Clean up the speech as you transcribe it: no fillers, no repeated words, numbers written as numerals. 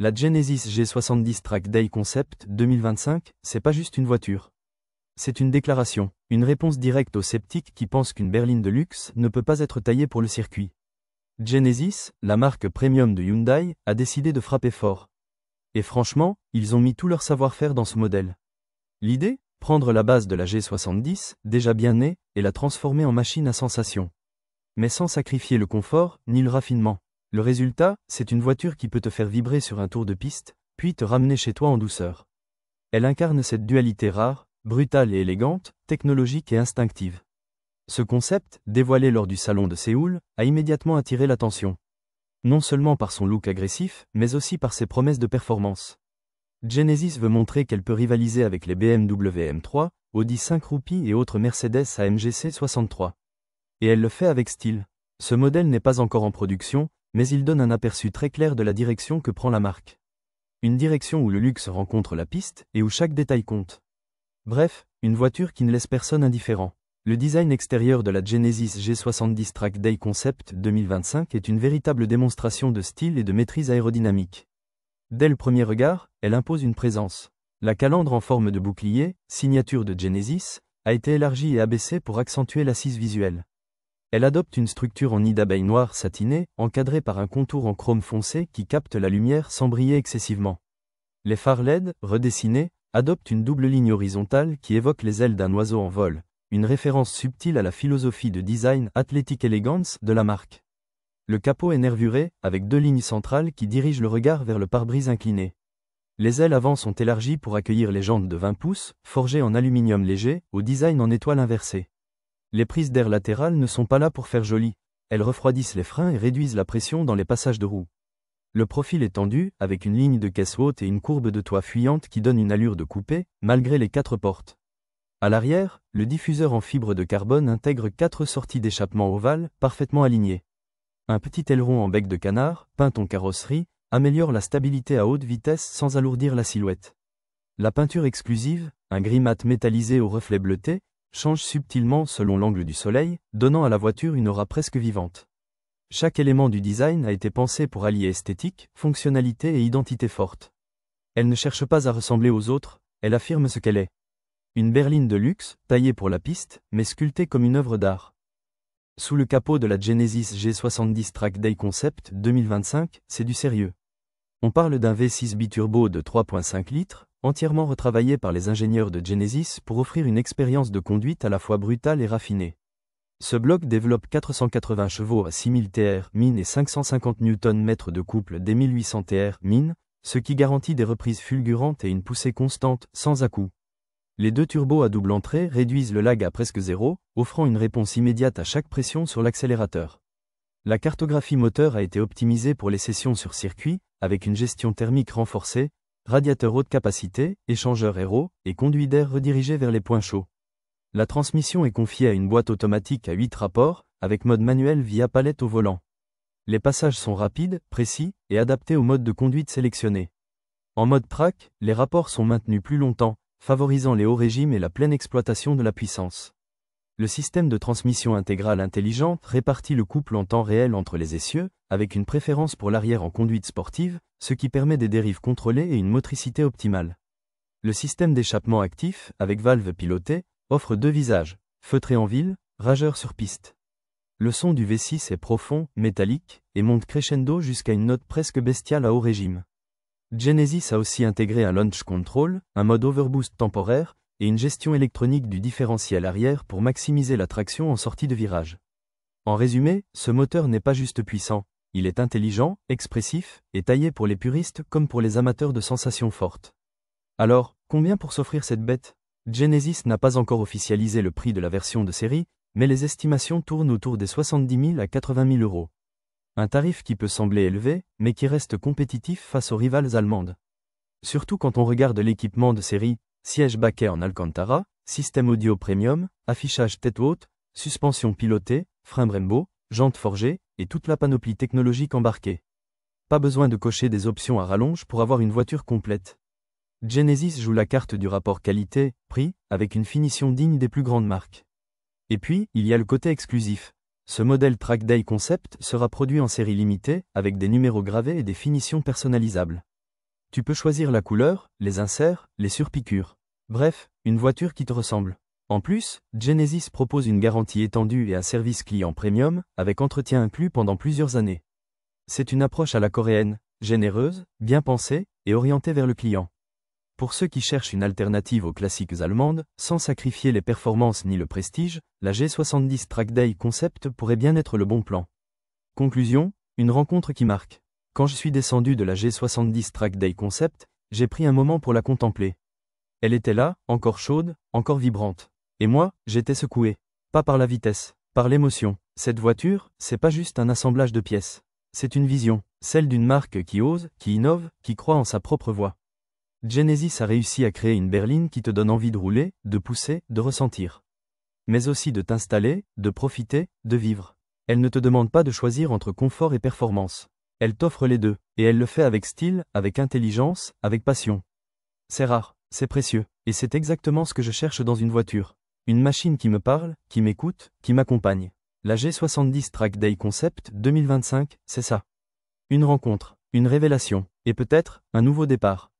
La Genesis G70 Track Day Concept 2025, c'est pas juste une voiture. C'est une déclaration, une réponse directe aux sceptiques qui pensent qu'une berline de luxe ne peut pas être taillée pour le circuit. Genesis, la marque premium de Hyundai, a décidé de frapper fort. Et franchement, ils ont mis tout leur savoir-faire dans ce modèle. L'idée, prendre la base de la G70, déjà bien née, et la transformer en machine à sensation. Mais sans sacrifier le confort, ni le raffinement. Le résultat, c'est une voiture qui peut te faire vibrer sur un tour de piste, puis te ramener chez toi en douceur. Elle incarne cette dualité rare, brutale et élégante, technologique et instinctive. Ce concept, dévoilé lors du salon de Séoul, a immédiatement attiré l'attention. Non seulement par son look agressif, mais aussi par ses promesses de performance. Genesis veut montrer qu'elle peut rivaliser avec les BMW M3, Audi 5 Roupi et autres Mercedes AMG C63. Et elle le fait avec style. Ce modèle n'est pas encore en production, mais il donne un aperçu très clair de la direction que prend la marque. Une direction où le luxe rencontre la piste et où chaque détail compte. Bref, une voiture qui ne laisse personne indifférent. Le design extérieur de la Genesis G70 Track Day Concept 2025 est une véritable démonstration de style et de maîtrise aérodynamique. Dès le premier regard, elle impose une présence. La calandre en forme de bouclier, signature de Genesis, a été élargie et abaissée pour accentuer l'assise visuelle. Elle adopte une structure en nid d'abeille noire satinée, encadrée par un contour en chrome foncé qui capte la lumière sans briller excessivement. Les phares LED, redessinés, adoptent une double ligne horizontale qui évoque les ailes d'un oiseau en vol, une référence subtile à la philosophie de design Athletic Elegance de la marque. Le capot est nervuré, avec deux lignes centrales qui dirigent le regard vers le pare-brise incliné. Les ailes avant sont élargies pour accueillir les jantes de 20 pouces, forgées en aluminium léger, au design en étoile inversée. Les prises d'air latérales ne sont pas là pour faire joli, elles refroidissent les freins et réduisent la pression dans les passages de roues. Le profil est tendu, avec une ligne de caisse haute et une courbe de toit fuyante qui donne une allure de coupé, malgré les 4 portes. À l'arrière, le diffuseur en fibre de carbone intègre 4 sorties d'échappement ovales, parfaitement alignées. Un petit aileron en bec de canard, peint en carrosserie, améliore la stabilité à haute vitesse sans alourdir la silhouette. La peinture exclusive, un gris mat métallisé au reflet bleuté, change subtilement selon l'angle du soleil, donnant à la voiture une aura presque vivante. Chaque élément du design a été pensé pour allier esthétique, fonctionnalité et identité forte. Elle ne cherche pas à ressembler aux autres, elle affirme ce qu'elle est. Une berline de luxe, taillée pour la piste, mais sculptée comme une œuvre d'art. Sous le capot de la Genesis G70 Track Day Concept 2025, c'est du sérieux. On parle d'un V6 biturbo de 3,5 litres, entièrement retravaillé par les ingénieurs de Genesis pour offrir une expérience de conduite à la fois brutale et raffinée. Ce bloc développe 480 chevaux à 6000 TR min et 550 Nm de couple des 1800 TR min, ce qui garantit des reprises fulgurantes et une poussée constante, sans à-coups. Les deux turbos à double entrée réduisent le lag à presque zéro, offrant une réponse immédiate à chaque pression sur l'accélérateur. La cartographie moteur a été optimisée pour les sessions sur circuit, avec une gestion thermique renforcée, radiateur haute capacité, échangeur aéro, et conduit d'air redirigé vers les points chauds. La transmission est confiée à une boîte automatique à 8 rapports, avec mode manuel via palette au volant. Les passages sont rapides, précis, et adaptés au mode de conduite sélectionné. En mode track, les rapports sont maintenus plus longtemps, favorisant les hauts régimes et la pleine exploitation de la puissance. Le système de transmission intégrale intelligente répartit le couple en temps réel entre les essieux, avec une préférence pour l'arrière en conduite sportive, ce qui permet des dérives contrôlées et une motricité optimale. Le système d'échappement actif, avec valve pilotée, offre 2 visages, feutré en ville, rageur sur piste. Le son du V6 est profond, métallique, et monte crescendo jusqu'à une note presque bestiale à haut régime. Genesis a aussi intégré un launch control, un mode overboost temporaire, et une gestion électronique du différentiel arrière pour maximiser la traction en sortie de virage. En résumé, ce moteur n'est pas juste puissant, il est intelligent, expressif, et taillé pour les puristes comme pour les amateurs de sensations fortes. Alors, combien pour s'offrir cette bête ? Genesis n'a pas encore officialisé le prix de la version de série, mais les estimations tournent autour des 70 000 à 80 000 euros. Un tarif qui peut sembler élevé, mais qui reste compétitif face aux rivales allemandes. Surtout quand on regarde l'équipement de série, siège baquet en Alcantara, système audio premium, affichage tête haute, suspension pilotée, frein Brembo, jantes forgées, et toute la panoplie technologique embarquée. Pas besoin de cocher des options à rallonge pour avoir une voiture complète. Genesis joue la carte du rapport qualité-prix, avec une finition digne des plus grandes marques. Et puis, il y a le côté exclusif. Ce modèle Track Day Concept sera produit en série limitée, avec des numéros gravés et des finitions personnalisables. Tu peux choisir la couleur, les inserts, les surpiqûres. Bref, une voiture qui te ressemble. En plus, Genesis propose une garantie étendue et un service client premium, avec entretien inclus pendant plusieurs années. C'est une approche à la coréenne, généreuse, bien pensée, et orientée vers le client. Pour ceux qui cherchent une alternative aux classiques allemandes, sans sacrifier les performances ni le prestige, la G70 Trackday Concept pourrait bien être le bon plan. Conclusion, une rencontre qui marque. Quand je suis descendu de la G70 Trackday Concept, j'ai pris un moment pour la contempler. Elle était là, encore chaude, encore vibrante. Et moi, j'étais secoué. Pas par la vitesse, par l'émotion. Cette voiture, c'est pas juste un assemblage de pièces. C'est une vision, celle d'une marque qui ose, qui innove, qui croit en sa propre voie. Genesis a réussi à créer une berline qui te donne envie de rouler, de pousser, de ressentir. Mais aussi de t'installer, de profiter, de vivre. Elle ne te demande pas de choisir entre confort et performance. Elle t'offre les deux, et elle le fait avec style, avec intelligence, avec passion. C'est rare, c'est précieux, et c'est exactement ce que je cherche dans une voiture. Une machine qui me parle, qui m'écoute, qui m'accompagne. La G70 Trackday Concept 2025, c'est ça. Une rencontre, une révélation, et peut-être, un nouveau départ.